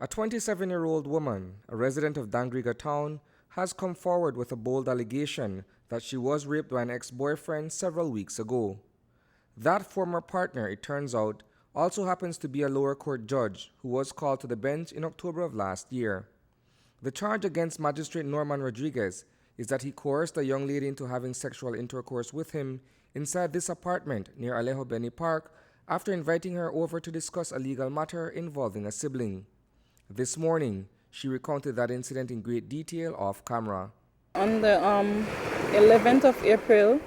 A 27-year-old woman, a resident of Dangriga town, has come forward with a bold allegation that she was raped by an ex-boyfriend several weeks ago. That former partner, it turns out, also happens to be a lower court judge who was called to the bench in October of last year. The charge against Magistrate Norman Rodriguez is that he coerced a young lady into having sexual intercourse with him inside this apartment near Alejo Beni Park after inviting her over to discuss a legal matter involving a sibling. This morning, she recounted that incident in great detail off camera. On the 11th of April,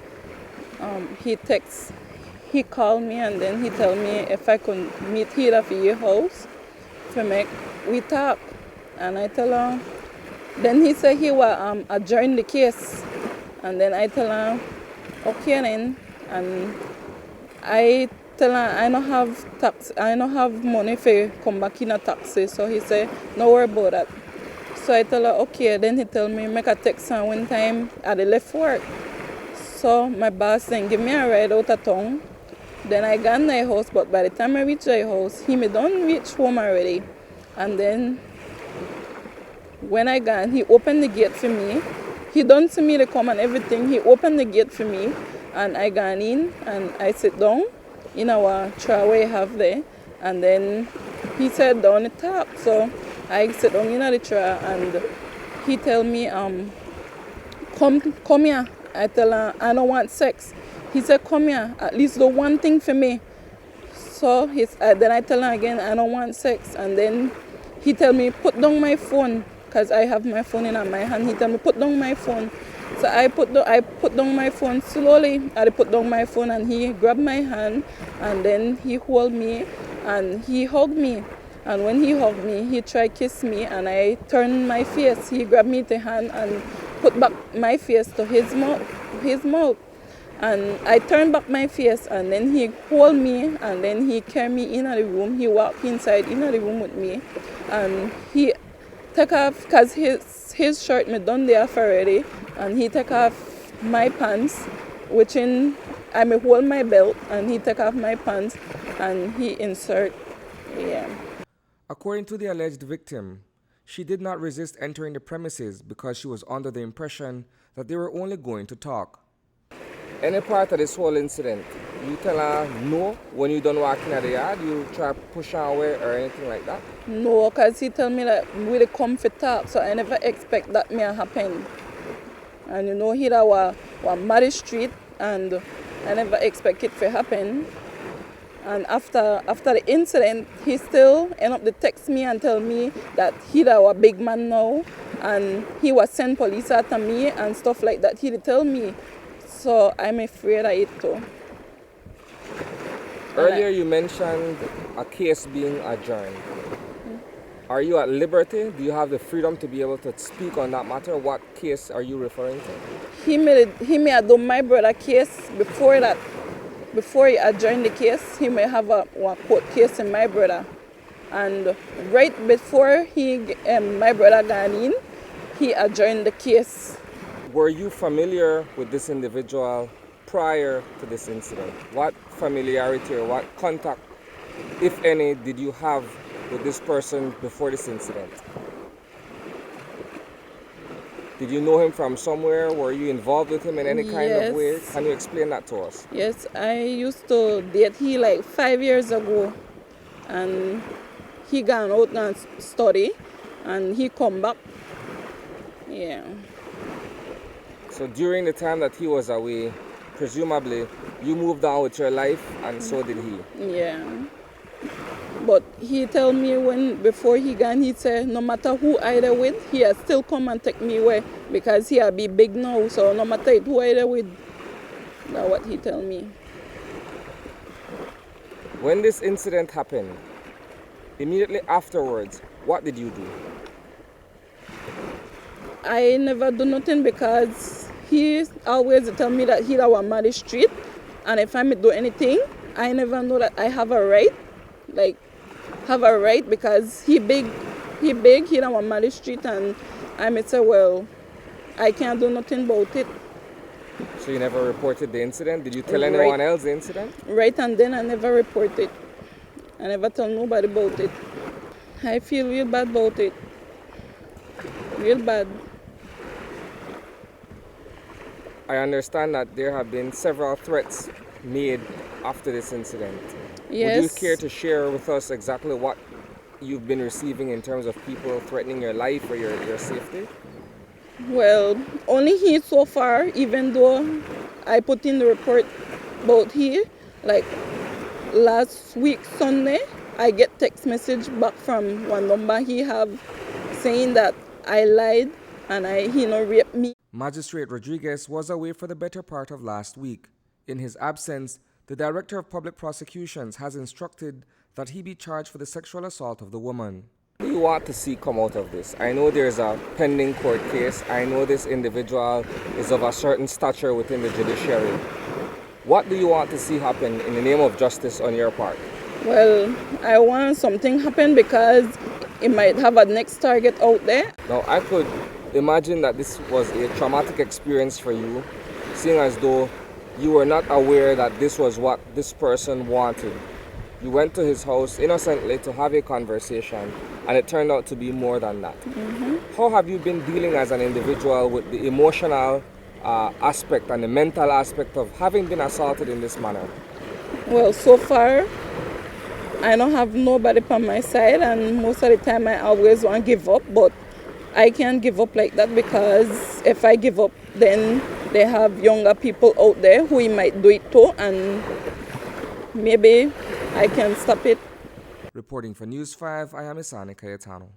he called me and then he told me if I could meet here at your house to make we talk. And I tell him, then he said he will adjourn the case. And then I tell him, okay then. And I tell him I don't have money for come back in a taxi. So he said, no worry about that. So I tell her, okay. Then he tell me, make a text her one time at the left work. So my boss then give me a ride out of town. Then I got in the house, but by the time I reach the house, he me done reach home already. And then when I got, he opened the gate for me. He done to me to come and everything. He opened the gate for me, and I got in and I sit down in our chair we have there. And then he sat down the top, so I sit down in the chair and he tell me, come here. I tell him I don't want sex. He said, come here, at least do one thing for me. So then I tell him again, I don't want sex. And then he tell me, put down my phone, because I have my phone in my hand. He tell me, put down my phone. So I put down my phone slowly. I put down my phone and he grabbed my hand and then he hold me and he hugged me. And when he hugged me, he tried to kiss me and I turned my face. He grabbed me the hand and put back my face to his mouth. And I turned back my face and then he hold me and then he carried me in the room. He walked inside in the room with me and he took off, because his shirt me done there already, and he took off my pants, which I may hold my belt and he took off my pants and he insert, yeah. According to the alleged victim, she did not resist entering the premises because she was under the impression that they were only going to talk. Any part of this whole incident, you tell her no when you don't walk in the yard, you try to push her away or anything like that? No, because he tell me that we come for talk, so I never expect that may happen. And you know, here was Magistrate and I never expect it to happen. And after the incident, he still end up to text me and tell me that he was a big man now and he was send police after me and stuff like that. He did tell me. So I'm afraid of it too. Earlier you mentioned a case being adjourned. Are you at liberty? Do you have the freedom to be able to speak on that matter? What case are you referring to? He may have done my brother case before that. Before he adjourned the case, he may have a court case in my brother. And right before my brother got in, he adjourned the case. Were you familiar with this individual prior to this incident? What familiarity or what contact, if any, did you have with this person before this incident? Did you know him from somewhere? Were you involved with him in any kind of way? Can you explain that to us? Yes, I used to date him like 5 years ago. And he gone out and study and he come back. Yeah. So during the time that he was away, presumably you moved on with your life and so did he. Yeah. But he tell me before he gone, he said no matter who I there with, he still come and take me away because he be big now. So no matter who I there with, that's what he tell me. When this incident happened, immediately afterwards, what did you do? I never do nothing because he always tell me that he was Magistrate, and if I do anything, I never know that I have a right. Like, have a right because he big, he was Magistrate, and I may say, well, I can't do nothing about it. So you never reported the incident? Did you tell anyone else the incident? Right, and then I never reported. I never tell nobody about it. I feel real bad about it. Real bad. I understand that there have been several threats made after this incident. Yes. Would you care to share with us exactly what you've been receiving in terms of people threatening your life or your safety? Well, only he so far, even though I put in the report about he, like last week Sunday, I get text message back from one number he have saying that I lied and he no raped me. Magistrate Rodriguez was away for the better part of last week. In his absence, the Director of Public Prosecutions has instructed that he be charged for the sexual assault of the woman. What do you want to see come out of this? I know there's a pending court case. I know this individual is of a certain stature within the judiciary. What do you want to see happen in the name of justice on your part? Well, I want something happen because it might have a next target out there. Now, I could imagine that this was a traumatic experience for you, seeing as though you were not aware that this was what this person wanted. You went to his house innocently to have a conversation, and it turned out to be more than that. How have you been dealing as an individual with the emotional aspect and the mental aspect of having been assaulted in this manner? Well, so far, I don't have nobody on my side, and most of the time I always want to give up, but I can't give up like that because if I give up, then they have younger people out there who might do it too, and maybe I can stop it. Reporting for News 5, I am Isani Cayetano.